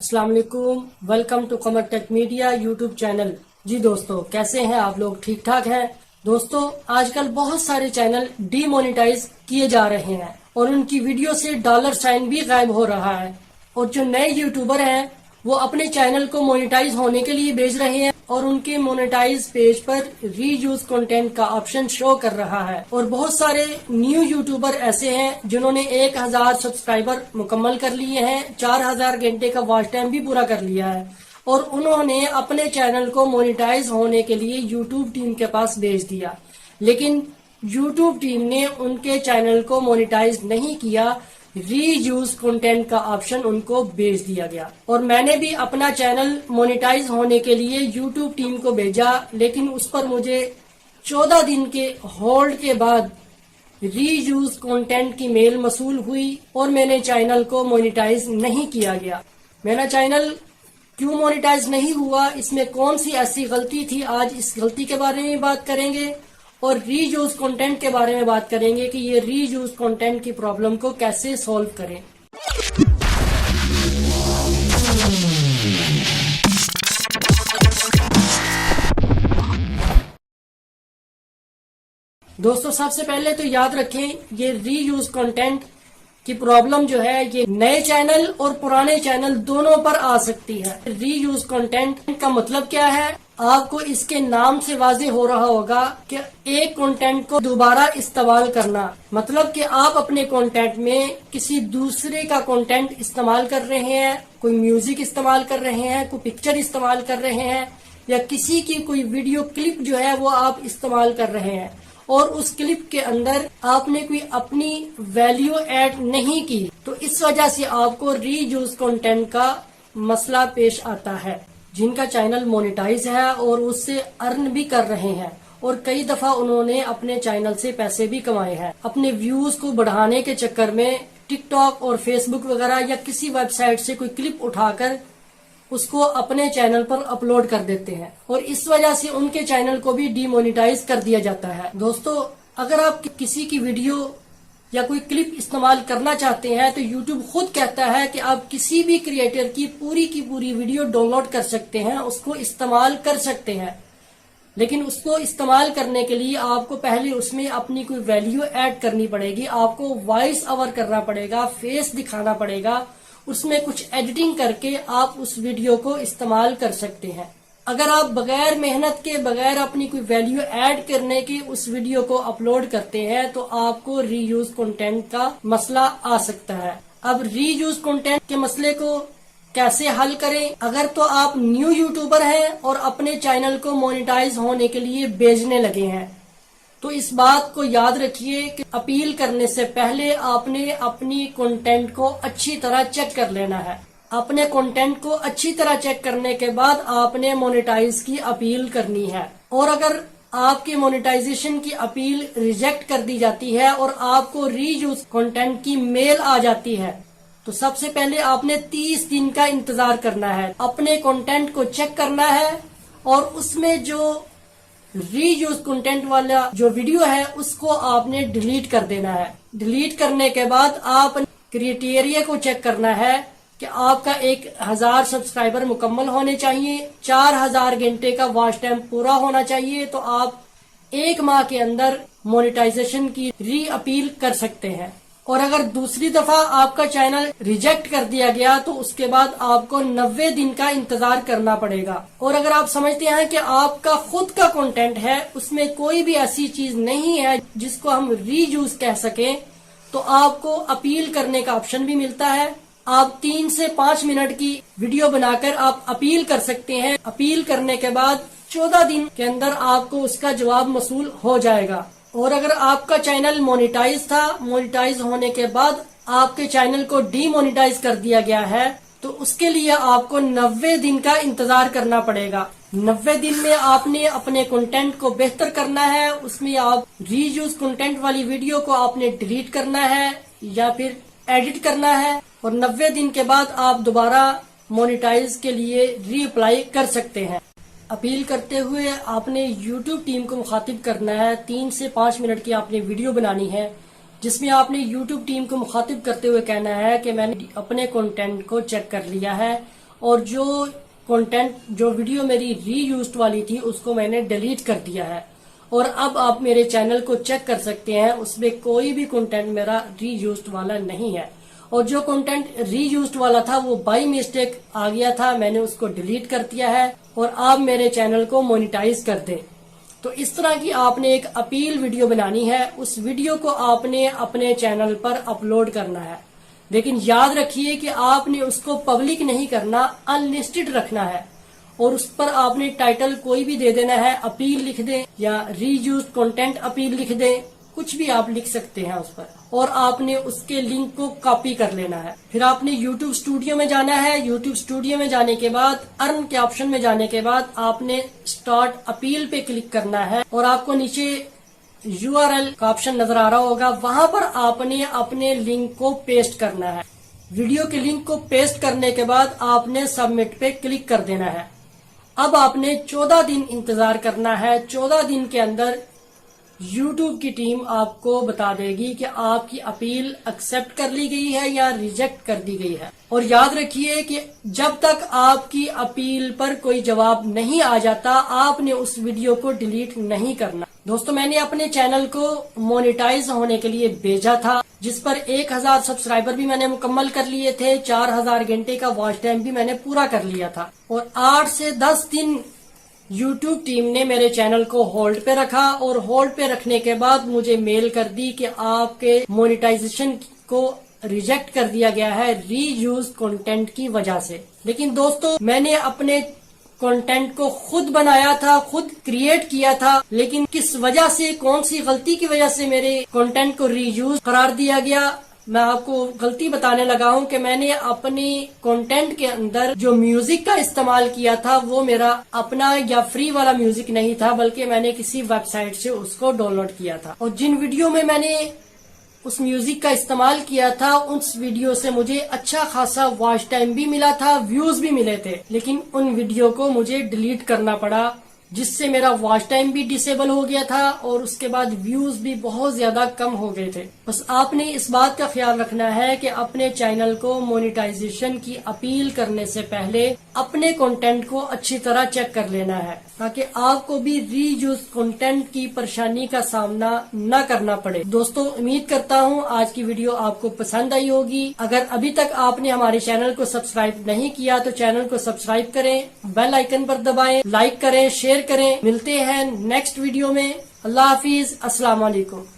अस्सलाम वालेकुम, welcome to Qamar tech media YouTube channel. जी दोस्तों, कैसे हैं आप लोग? ठीक ठाक हैं? दोस्तों, आजकल बहुत सारे चैनल डीमोनेटाइज किए जा रहे हैं और उनकी वीडियो से डॉलर साइन भी गायब हो रहा है। और जो नए यूट्यूबर हैं वो अपने चैनल को मोनेटाइज होने के लिए भेज रहे हैं और उनके मोनेटाइज पेज पर रीयूज कंटेंट का ऑप्शन शो कर रहा है। और बहुत सारे न्यू यूट्यूबर ऐसे हैं जिन्होंने 1000 सब्सक्राइबर मुकम्मल कर लिए हैं, 4000 घंटे का वॉच टाइम भी पूरा कर लिया है और उन्होंने अपने चैनल को मोनेटाइज होने के लिए यूट्यूब टीम के पास भेज दिया, लेकिन यूट्यूब टीम ने उनके चैनल को मोनेटाइज नहीं किया। रीयूज कंटेंट का ऑप्शन उनको भेज दिया गया और मैंने भी अपना चैनल मोनेटाइज होने के लिए यूट्यूब टीम को भेजा, लेकिन उस पर मुझे 14 दिन के होल्ड के बाद रीयूज कंटेंट की मेल मसूल हुई और मेरे चैनल को मोनेटाइज नहीं किया गया। मेरा चैनल क्यों मोनेटाइज नहीं हुआ, इसमें कौन सी ऐसी गलती थी, आज इस गलती के बारे में बात करेंगे और रीयूज कंटेंट के बारे में बात करेंगे कि ये रीयूज कंटेंट की प्रॉब्लम को कैसे सॉल्व करें। दोस्तों, सबसे पहले तो याद रखें, ये रीयूज कंटेंट की प्रॉब्लम जो है ये नए चैनल और पुराने चैनल दोनों पर आ सकती है। रीयूज कंटेंट का मतलब क्या है, आपको इसके नाम से वाज़ेह हो रहा होगा कि एक कंटेंट को दोबारा इस्तेमाल करना, मतलब कि आप अपने कंटेंट में किसी दूसरे का कंटेंट इस्तेमाल कर रहे हैं, कोई म्यूजिक इस्तेमाल कर रहे हैं, कोई पिक्चर इस्तेमाल कर रहे हैं या किसी की कोई वीडियो क्लिप जो है वो आप इस्तेमाल कर रहे हैं और उस क्लिप के अंदर आपने कोई अपनी वैल्यू ऐड नहीं की, तो इस वजह से आपको रीयूज कंटेंट का मसला पेश आता है। जिनका चैनल मोनेटाइज है और उससे अर्न भी कर रहे हैं और कई दफा उन्होंने अपने चैनल से पैसे भी कमाए हैं, अपने व्यूज को बढ़ाने के चक्कर में टिकटॉक और फेसबुक वगैरह या किसी वेबसाइट से कोई क्लिप उठाकर उसको अपने चैनल पर अपलोड कर देते हैं और इस वजह से उनके चैनल को भी डीमोनेटाइज कर दिया जाता है। दोस्तों, अगर आप किसी की वीडियो या कोई क्लिप इस्तेमाल करना चाहते हैं तो YouTube खुद कहता है कि आप किसी भी क्रिएटर की पूरी वीडियो डाउनलोड कर सकते हैं, उसको इस्तेमाल कर सकते हैं, लेकिन उसको इस्तेमाल करने के लिए आपको पहले उसमें अपनी कोई वैल्यू ऐड करनी पड़ेगी, आपको वॉइस ओवर करना पड़ेगा, फेस दिखाना पड़ेगा, उसमें कुछ एडिटिंग करके आप उस वीडियो को इस्तेमाल कर सकते हैं। अगर आप बगैर मेहनत के, बगैर अपनी कोई वैल्यू ऐड करने के उस वीडियो को अपलोड करते हैं तो आपको रीयूज कंटेंट का मसला आ सकता है। अब रीयूज कंटेंट के मसले को कैसे हल करें? अगर तो आप न्यू यूट्यूबर हैं और अपने चैनल को मोनेटाइज होने के लिए भेजने लगे हैं तो इस बात को याद रखिए कि अपील करने से पहले आपने अपनी कंटेंट को अच्छी तरह चेक कर लेना है। अपने कंटेंट को अच्छी तरह चेक करने के बाद आपने मोनेटाइज की अपील करनी है और अगर आपके मोनेटाइजेशन की अपील रिजेक्ट कर दी जाती है और आपको रीयूज कंटेंट की मेल आ जाती है तो सबसे पहले आपने 30 दिन का इंतजार करना है, अपने कंटेंट को चेक करना है और उसमें जो रीयूज कंटेंट वाला जो वीडियो है उसको आपने डिलीट कर देना है। डिलीट करने के बाद आप क्राइटेरिया को चेक करना है कि आपका 1000 सब्सक्राइबर मुकम्मल होने चाहिए, 4000 घंटे का वॉच टाइम पूरा होना चाहिए, तो आप 1 माह के अंदर मोनेटाइजेशन की री अपील कर सकते हैं। और अगर दूसरी दफा आपका चैनल रिजेक्ट कर दिया गया तो उसके बाद आपको 90 दिन का इंतजार करना पड़ेगा। और अगर आप समझते हैं कि आपका खुद का कंटेंट है, उसमें कोई भी ऐसी चीज नहीं है जिसको हम रीयूज कह सकें, तो आपको अपील करने का ऑप्शन भी मिलता है। आप 3 से 5 मिनट की वीडियो बनाकर आप अपील कर सकते हैं। अपील करने के बाद 14 दिन के अंदर आपको उसका जवाब मसूल हो जाएगा। और अगर आपका चैनल मोनेटाइज था, मोनेटाइज होने के बाद आपके चैनल को डीमोनेटाइज कर दिया गया है तो उसके लिए आपको 90 दिन का इंतजार करना पड़ेगा। 90 दिन में आपने अपने कंटेंट को बेहतर करना है, उसमें आप रीयूज कंटेंट वाली वीडियो को आपने डिलीट करना है या फिर एडिट करना है और 90 दिन के बाद आप दोबारा मोनेटाइज के लिए री अप्लाई कर सकते हैं। अपील करते हुए आपने YouTube टीम को मुखातिब करना है, 3 से 5 मिनट की आपने वीडियो बनानी है जिसमें आपने YouTube टीम को मुखातिब करते हुए कहना है कि मैंने अपने कंटेंट को चेक कर लिया है اور جو کنٹینٹ جو ویڈیو میری ری یوزڈ والی تھی اس کو میں نے ڈیلیٹ کر دیا ہے، اور اب آپ میرے چینل کو چیک کر سکتے ہیں، اس میں کوئی بھی کنٹینٹ میرا ری یوزڈ والا نہیں ہے، اور جو کنٹینٹ ری یوزڈ والا تھا وہ بائی مسٹیک آ گیا تھا، میں نے اس کو ڈیلیٹ کر دیا ہے، اور آپ میرے چینل کو مونیٹائز کر دیں۔ تو اس طرح کی آپ نے ایک اپیل ویڈیو بنانی ہے، اس ویڈیو کو آپ نے اپنے چینل پر اپلوڈ کرنا ہے، لیکن یاد رکھیے کہ آپ نے اس کو پبلک نہیں کرنا، ان لسٹڈ رکھنا ہے، اور اس پر آپ نے ٹائٹل کوئی بھی دے دینا ہے، اپیل لکھ دیں یا ری یوزڈ کنٹینٹ اپیل لکھ دیں، کچھ بھی آپ لکھ سکتے ہیں اس پر، اور آپ نے اس کے لنک کو کاپی کر لینا ہے۔ پھر آپ نے یوٹیوب اسٹوڈیو میں جانا ہے، یوٹیوب اسٹوڈیو میں جانے کے بعد ارن کے آپشن میں جانے کے بعد آپ نے اسٹارٹ اپیل پہ کلک کرنا ہے، اور آپ کو نیچے URL کا آپشن نظر آ رہا ہوگا، وہاں پر آپ نے اپنے لنک کو پیسٹ کرنا ہے۔ ویڈیو کے لنک کو پیسٹ کرنے کے بعد آپ نے سبمٹ پہ کلک کر دینا ہے۔ اب آپ نے 14 دن انتظار کرنا ہے، 14 دن کے اندر یوٹیوب کی ٹیم آپ کو بتا دے گی کہ آپ کی اپیل ایکسپٹ کر لی گئی ہے یا ریجیکٹ کر دی گئی ہے۔ اور یاد رکھیے کہ جب تک آپ کی اپیل پر کوئی جواب نہیں آ جاتا، آپ نے اس ویڈیو کو ڈیلیٹ نہیں کرنا۔ دوستو، میں نے اپنے چینل کو مونیٹائز ہونے کے لیے بھیجا تھا، جس پر 1000 سبسکرائبر بھی میں نے مکمل کر لیے تھے، 4000 گھنٹے کا واچ ٹائم بھی میں نے پورا کر لیا تھا، اور 8 سے 10 دن یوٹیوب ٹیم نے میرے چینل کو ہولڈ پہ رکھا، اور ہولڈ پہ رکھنے کے بعد مجھے میل کر دی کہ آپ کے مونیٹائزیشن کو ریجیکٹ کر دیا گیا ہے ری یوز کنٹینٹ کی وجہ سے۔ لیکن دوستو، میں نے اپنے کنٹینٹ کو خود بنایا تھا، خود کریٹ کیا تھا، لیکن کس وجہ سے، کون سی غلطی کی وجہ سے میرے کنٹینٹ کو ری یوز قرار دیا گیا، میں آپ کو غلطی بتانے لگا ہوں کہ میں نے اپنی کنٹینٹ کے اندر جو میوزک کا استعمال کیا تھا وہ میرا اپنا یا فری والا میوزک نہیں تھا، بلکہ میں نے کسی ویب سائٹ سے اس کو ڈاؤن لوڈ کیا تھا، اور جن ویڈیو میں نے اس میوزک کا استعمال کیا تھا اس ویڈیو سے مجھے اچھا خاصا واچ ٹائم بھی ملا تھا، ویوز بھی ملے تھے، لیکن ان ویڈیو کو مجھے ڈیلیٹ کرنا پڑا، جس سے میرا واچ ٹائم بھی ڈسیبل ہو گیا تھا، اور اس کے بعد ویوز بھی بہت زیادہ کم ہو گئے تھے۔ بس آپ نے اس بات کا خیال رکھنا ہے کہ اپنے چینل کو مونیٹائزیشن کی اپیل کرنے سے پہلے اپنے کنٹینٹ کو اچھی طرح چیک کر لینا ہے، تاکہ آپ کو بھی ری یوز کنٹینٹ کی پریشانی کا سامنا نہ کرنا پڑے۔ دوستو، امید کرتا ہوں آج کی ویڈیو آپ کو پسند آئی ہوگی۔ اگر ابھی تک آپ نے ہمارے چینل کو سبسکرائب نہیں کیا تو چینل کو سبسکرائب کریں، بیل آئیکن پر دبائیں، لائک کریں، شیئر کریں۔ ملتے ہیں نیکسٹ ویڈیو میں۔ اللہ حافظ، السلام علیکم۔